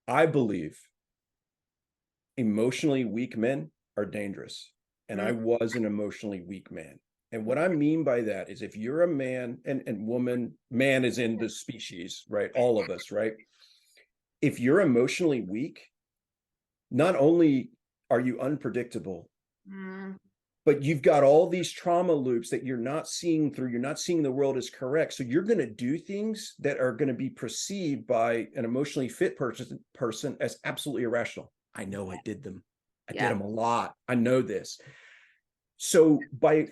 I believe emotionally weak men are dangerous. And I Mm, was an emotionally weak man. And what I mean by that is if you're a man and woman, man is in the species, right? All of us, right? If you're emotionally weak, not only are you unpredictable, mm, but you've got all these trauma loops that you're not seeing through. You're not seeing the world as correct. So you're going to do things that are going to be perceived by an emotionally fit person as absolutely irrational. I know I did them. I did yeah. them a lot. I know this. So by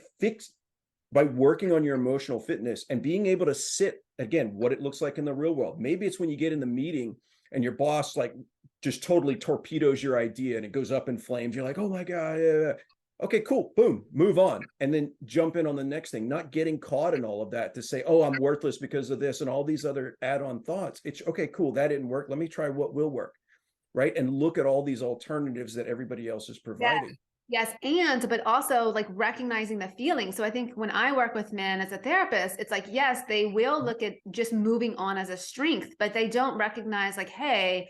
working on your emotional fitness and being able to sit again, what it looks like in the real world. Maybe it's when you get in the meeting and your boss like just totally torpedoes your idea and it goes up in flames. You're like, oh my God. Yeah. Okay, cool. Boom, move on. And then jump in on the next thing, not getting caught in all of that to say, oh, I'm worthless because of this and all these other add-on thoughts. It's okay, cool. That didn't work. Let me try what will work. Right. And look at all these alternatives that everybody else is Yeah. providing. Yes, and but also like recognizing the feeling. So I think when I work with men as a therapist, it's like, yes, they will look at just moving on as a strength, but they don't recognize like, hey,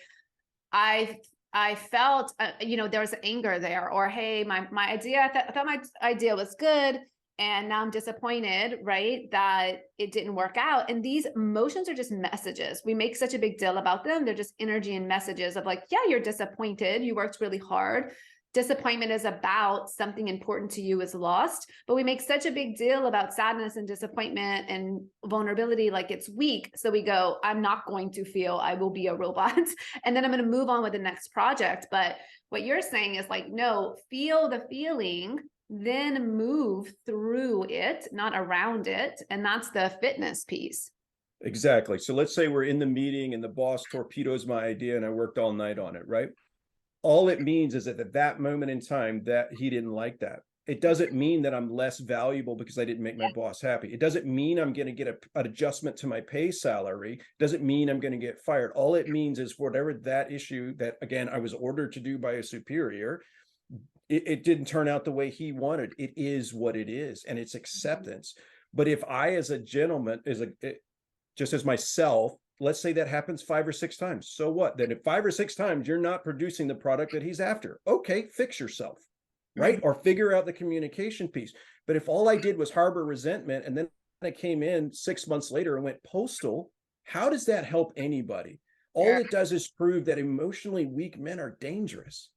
I I felt there was anger there, or hey, my idea, I thought my idea was good, and now I'm disappointed, right? That it didn't work out. And these emotions are just messages. We make such a big deal about them. They're just energy and messages of like, yeah, you're disappointed. You worked really hard. Disappointment is about something important to you is lost, but we make such a big deal about sadness and disappointment and vulnerability like it's weak. So we go, I'm not going to feel, I will be a robot. And then I'm going to move on with the next project. But what you're saying is like, no, feel the feeling, then move through it, not around it. And that's the fitness piece. Exactly. So let's say we're in the meeting and the boss torpedoes my idea and I worked all night on it, right? All it means is that at that moment in time that he didn't like that. It doesn't mean that I'm less valuable because I didn't make my boss happy. It doesn't mean I'm going to get an adjustment to my pay salary. It doesn't mean I'm going to get fired. All it means is whatever that issue that, again, I was ordered to do by a superior, it didn't turn out the way he wanted. It is what it is, and it's acceptance. But if I, as a gentleman, just as myself, let's say that happens 5 or 6 times. So what? Then if 5 or 6 times you're not producing the product that he's after, okay, fix yourself, right? Mhm. Or figure out the communication piece. But if all I did was harbor resentment and then I came in 6 months later and went postal, how does that help anybody? All Sure. it does is prove that emotionally weak men are dangerous.